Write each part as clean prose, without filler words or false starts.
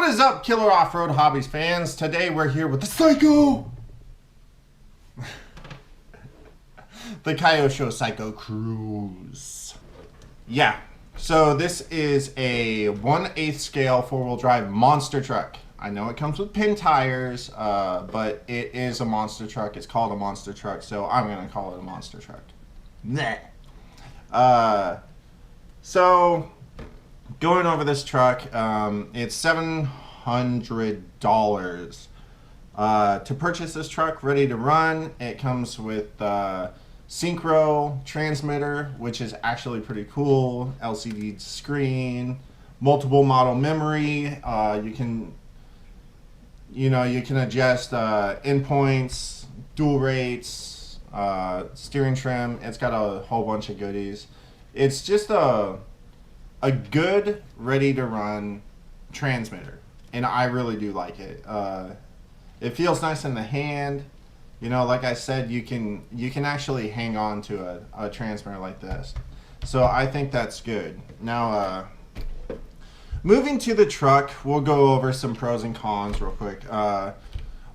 What is up, Killer Off-Road Hobbies fans? Today we're here with the Psycho! The Kyosho Psycho Kruiser. Yeah, so this is a 1/8 scale 4-wheel drive monster truck. I know it comes with pin tires, but it is a monster truck. It's called a monster truck, so I'm going to call it a monster truck. Nah. So, going over this truck, it's $700 to purchase this truck, ready to run. It comes with synchro transmitter, which is actually pretty cool. LCD screen, multiple model memory. You can adjust endpoints, dual rates, steering trim. It's got a whole bunch of goodies. It's just a good, ready to run transmitter, and I really do like it. It feels nice in the hand. You know, like I said, you can actually hang on to a transmitter like this. So I think that's good. Now, moving to the truck, we'll go over some pros and cons real quick.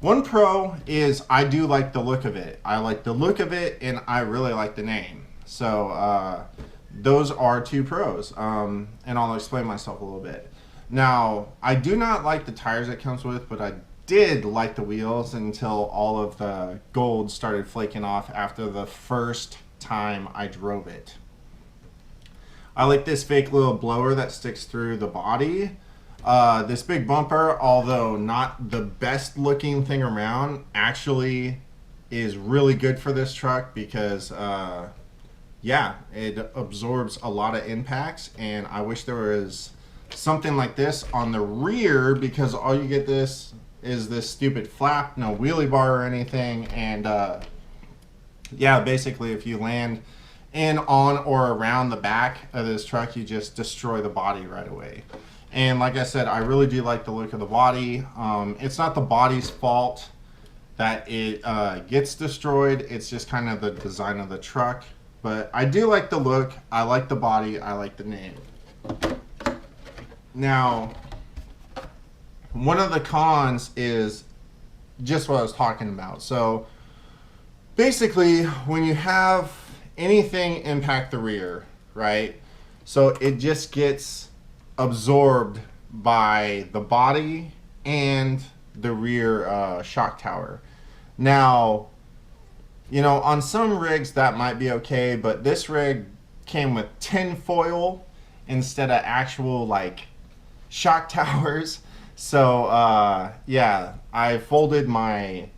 One pro is I do like the look of it. I like the look of it, and I really like the name. So those are two pros, and I'll explain myself a little bit. Now, I do not like the tires it comes with, but I did like the wheels until all of the gold started flaking off after the first time I drove it. I like this fake little blower that sticks through the body. This big bumper, although not the best looking thing around, actually is really good for this truck because yeah, it absorbs a lot of impacts, and I wish there was something like this on the rear, because all you get is this stupid flap, no wheelie bar or anything, and yeah, basically if you land in, on, or around the back of this truck, you just destroy the body right away. And like I said, I really do like the look of the body. It's not the body's fault that it gets destroyed, it's just kind of the design of the truck. But I do like the look, I like the body, I like the name. Now, one of the cons is just what I was talking about. So basically, when you have anything impact the rear, right? So it just gets absorbed by the body and the rear shock tower. Now, you know, on some rigs that might be okay, but this rig came with tin foil instead of actual like shock towers. So yeah, I folded my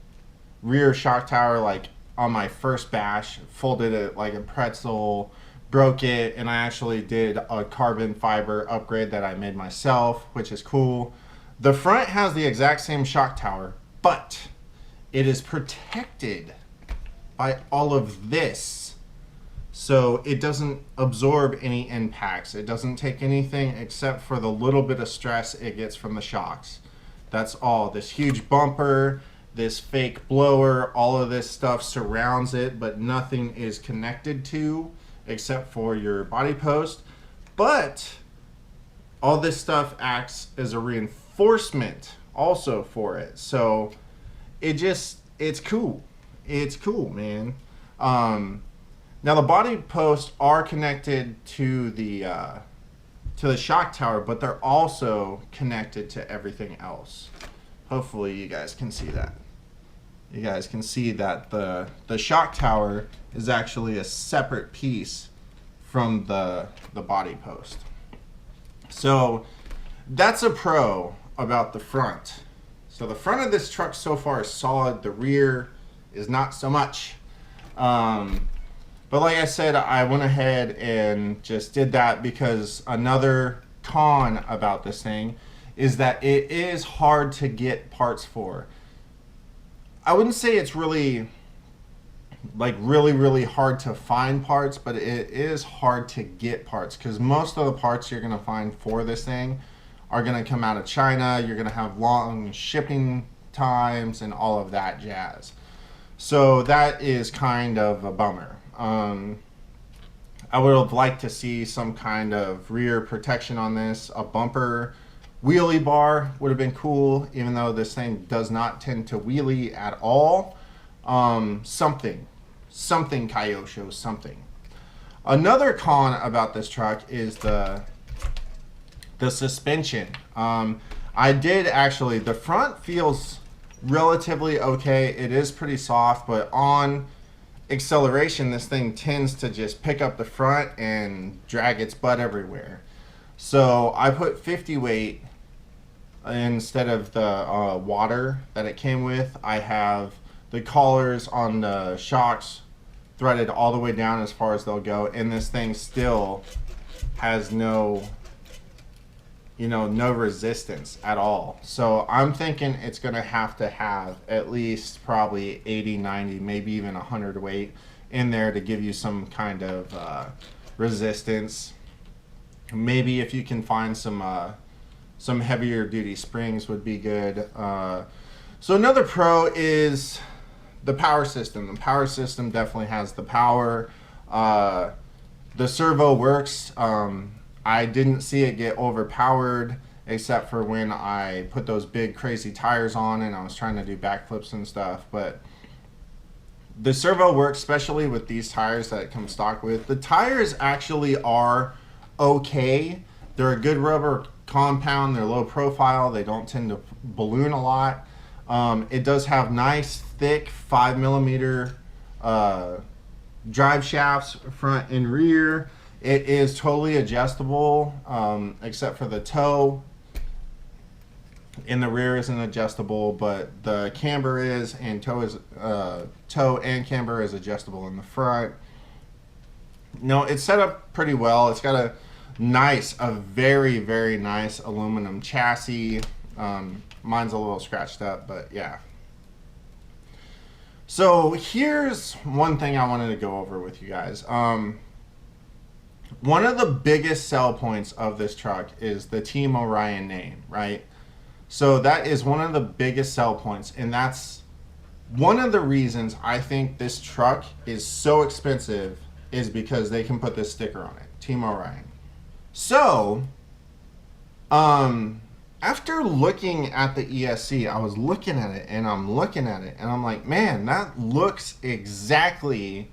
rear shock tower like on my first bash, folded it like a pretzel, broke it, and I actually did a carbon fiber upgrade that I made myself, which is cool. The front has the exact same shock tower, but it is protected by all of this, so it doesn't absorb any impacts. It doesn't take anything except for the little bit of stress it gets from the shocks. That's all. This huge bumper, this fake blower, all of this stuff surrounds it, but nothing is connected to except for your body post. But all this stuff acts as a reinforcement also for it. So it's cool. It's cool, man. Now the body posts are connected to the shock tower, but they're also connected to everything else. Hopefully you guys can see that. You guys can see that the shock tower is actually a separate piece from the body post. So that's a pro about the front. So the front of this truck so far is solid. The rear is not so much. But like I said, I went ahead and just did that because another con about this thing is that it is hard to get parts for. I wouldn't say it's really hard to find parts, but it is hard to get parts because most of the parts you're going to find for this thing are going to come out of China. You're going to have long shipping times and all of that jazz. So that is kind of a bummer. I would have liked to see some kind of rear protection on this, a bumper Wheelie bar would have been cool, even though this thing does not tend to wheelie at all. Something Kyosho, something. Another con about this truck is the suspension. I did actually, the front feels relatively okay. It is pretty soft, but on acceleration, this thing tends to just pick up the front and drag its butt everywhere. So I put 50 weight instead of the water that it came with. I have the collars on the shocks threaded all the way down as far as they'll go, and this thing still has no resistance at all. So I'm thinking it's going to have at least probably 80, 90, maybe even 100 weight in there to give you some kind of resistance. Maybe if you can find some heavier duty springs would be good. So another pro is the power system. The power system definitely has the power. The servo works. I didn't see it get overpowered except for when I put those big crazy tires on and I was trying to do backflips and stuff. But the servo works, especially with these tires that it comes stock with. The tires actually are okay. They're a good rubber compound. They're low profile. They don't tend to balloon a lot. It does have nice thick 5mm drive shafts front and rear. It is totally adjustable, except for the toe in the rear isn't adjustable, but the camber is, and toe and camber is adjustable in the front. No, it's set up pretty well. It's got a very, very nice aluminum chassis. Mine's a little scratched up, but yeah. So here's one thing I wanted to go over with you guys. One of the biggest sell points of this truck is the Team Orion name, right? So that is one of the biggest sell points, and that's one of the reasons I think this truck is so expensive is because they can put this sticker on it, Team Orion. So, after looking at the ESC, I was looking at it, and I'm looking at it, and I'm like, man, that looks exactly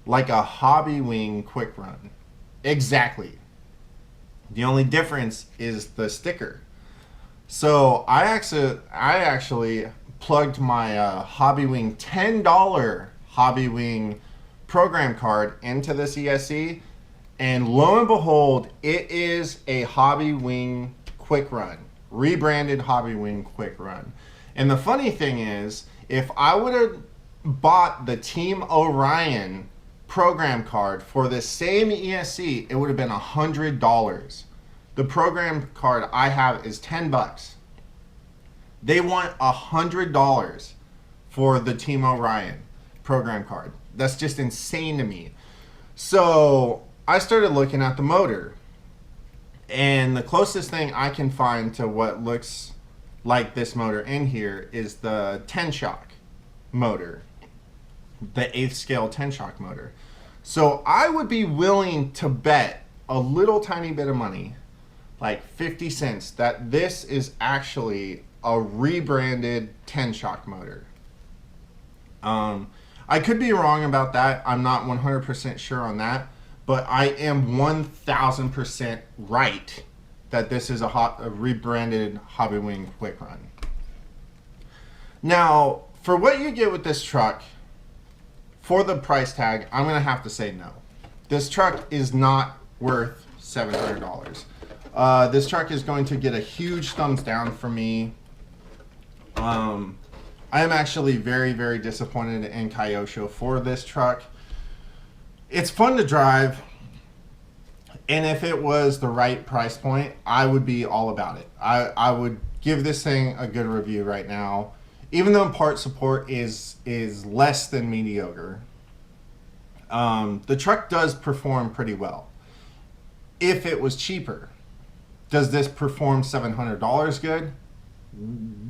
like a Hobby Wing Quick Run. Exactly. The only difference is the sticker. So I actually plugged my Hobby Wing $10 Hobby Wing program card into this ESC, and lo and behold, it is a Hobby Wing Quick Run, rebranded Hobby Wing Quick Run. And the funny thing is, if I would have bought the Team Orion program card for the same ESC, it would have been $100. The program card I have is $10. They want $100 for the Team Orion program card. That's just insane to me. So I started looking at the motor, and the closest thing I can find to what looks like this motor in here is the 10-shock motor, the 8th scale 10-shock motor. So I would be willing to bet a little tiny bit of money, like 50 cents, that this is actually a rebranded 10-shock motor. I could be wrong about that. I'm not 100% sure on that, but I am 1000% right that this is a rebranded Hobby Wing Quick Run. Now, for what you get with this truck, for the price tag, I'm going to have to say no. This truck is not worth $700. This truck is going to get a huge thumbs down from me. I am actually very, very disappointed in Kyosho for this truck. It's fun to drive, and if it was the right price point, I would be all about it. I would give this thing a good review right now, even though part support is less than mediocre. The truck does perform pretty well. If it was cheaper, does this perform $700 good?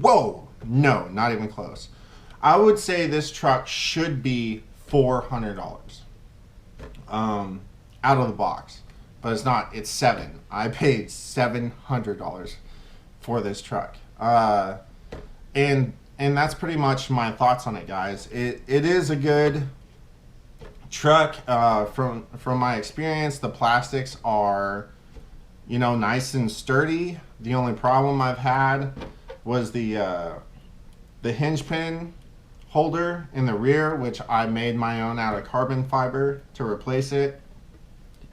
Whoa, no, not even close. I would say this truck should be $400 out of the box, but it's not. It's $700. I paid $700 for this truck. And that's pretty much my thoughts on it, guys. It is a good truck. From my experience, the plastics are, you know, nice and sturdy. The only problem I've had was the hinge pin holder in the rear, which I made my own out of carbon fiber to replace it,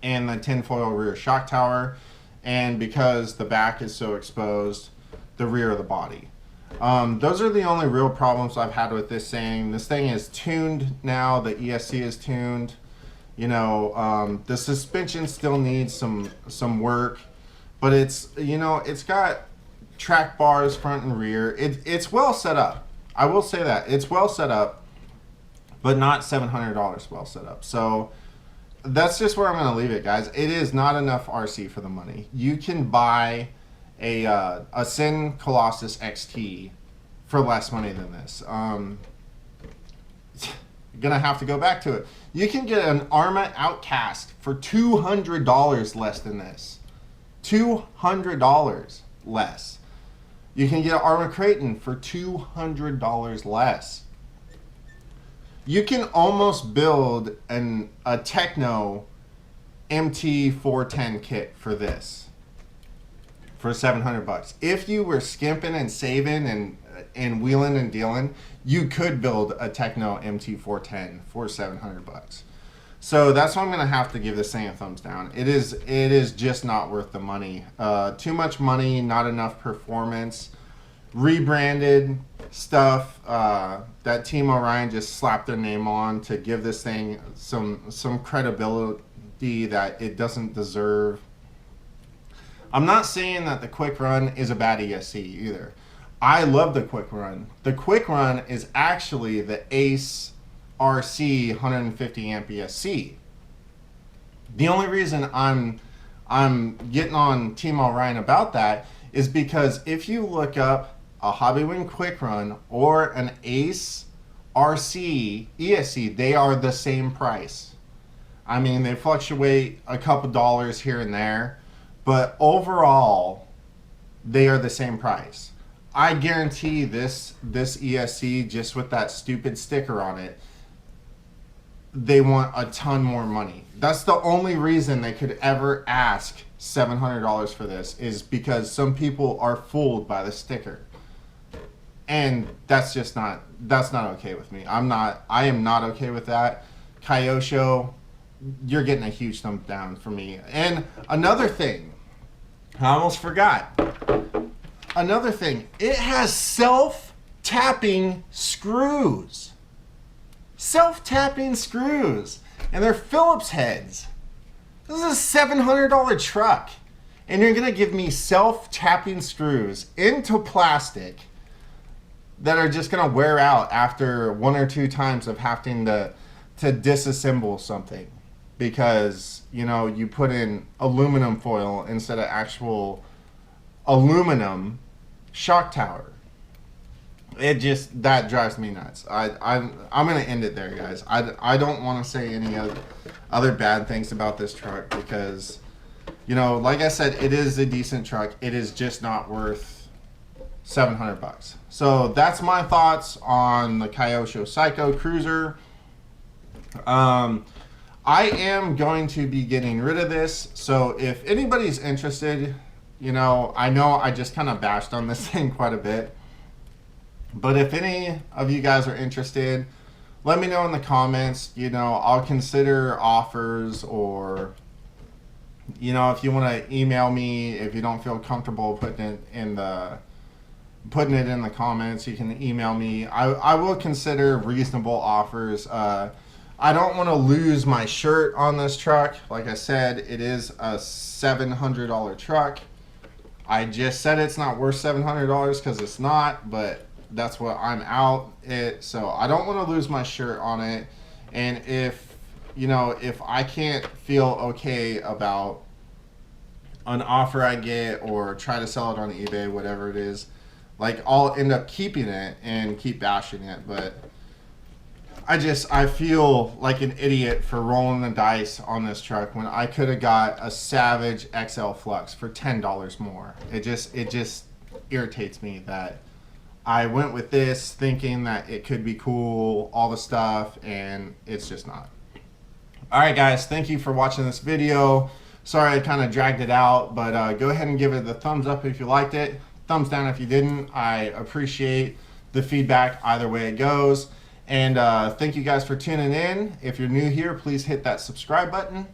and the tinfoil rear shock tower, and because the back is so exposed, the rear of the body. Those are the only real problems I've had with this thing. This thing is tuned now. The ESC is tuned. You know, the suspension still needs some work, but it's, you know, it's got track bars front and rear. It's well set up. I will say that it's well set up, but not $700 well set up. So that's just where I'm going to leave it, guys. It is not enough RC for the money. You can buy a Sin Colossus XT for less money than this. Gonna have to go back to it. You can get an Arma Outcast for $200 less than this. $200 less. You can get an Arma Creighton for $200 less. You can almost build a Techno MT410 kit for this for $700. If you were skimping and saving and wheeling and dealing, you could build a Techno MT410 for $700. So that's why I'm gonna have to give this thing a thumbs down. It is just not worth the money. Too much money, not enough performance. Rebranded stuff that Team Orion just slapped their name on to give this thing some credibility that it doesn't deserve. I'm not saying that the Quick Run is a bad ESC either. I love the Quick Run. The Quick Run is actually the Ace RC 150 amp ESC. The only reason I'm getting on Team Orion about that is because if you look up a Hobbywing Quick Run or an Ace RC ESC, they are the same price. I mean, they fluctuate a couple dollars here and there, but overall, they are the same price. I guarantee this ESC, just with that stupid sticker on it, they want a ton more money. That's the only reason they could ever ask $700 for this, is because some people are fooled by the sticker. And that's not okay with me. I am not okay with that. Kyosho, you're getting a huge thumbs down for me. And another thing, I almost forgot. Another thing, it has self-tapping screws. Self-tapping screws. And they're Phillips heads. This is a $700 truck. And you're going to give me self-tapping screws into plastic that are just going to wear out after one or two times of having to disassemble something. Because, you know, you put in aluminum foil instead of actual aluminum shock tower. That drives me nuts. I'm gonna end it there, guys. I don't want to say any other bad things about this truck because, you know, like I said, it is a decent truck. It is just not worth $700. So that's my thoughts on the Kyosho Psycho Kruiser. I am going to be getting rid of this. So if anybody's interested, you know I just kind of bashed on this thing quite a bit. But if any of you guys are interested, let me know in the comments. You know, I'll consider offers, or, you know, if you want to email me, if you don't feel comfortable putting it in the comments, you can email me. I will consider reasonable offers. I don't want to lose my shirt on this truck. Like I said, it is a $700 truck. I just said it's not worth $700 because it's not, but that's what I'm out it. So I don't want to lose my shirt on it. And if I can't feel okay about an offer I get or try to sell it on eBay, whatever it is, like, I'll end up keeping it and keep bashing it. But I feel like an idiot for rolling the dice on this truck when I could have got a Savage XL Flux for $10 more. It just irritates me that I went with this thinking that it could be cool, all the stuff, and it's just not. Alright guys, thank you for watching this video. Sorry I kind of dragged it out, but go ahead and give it the thumbs up if you liked it. Thumbs down if you didn't. I appreciate the feedback either way it goes. And thank you guys for tuning in. If you're new here, please hit that subscribe button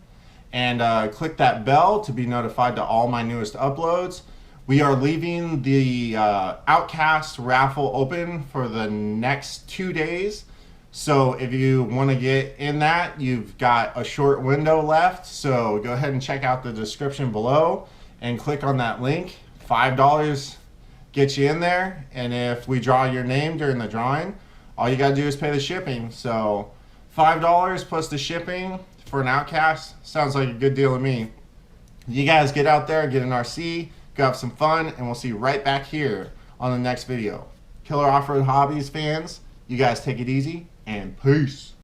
and click that bell to be notified to all my newest uploads. We are leaving the Outcast raffle open for the next 2 days. So if you want to get in that, you've got a short window left. So go ahead and check out the description below and click on that link. $5 gets you in there. And if we draw your name during the drawing, all you got to do is pay the shipping. So $5 plus the shipping for an Outcast sounds like a good deal to me. You guys get out there, get an RC, go have some fun, and we'll see you right back here on the next video. Killer Off-Road Hobbies fans, you guys take it easy, and peace.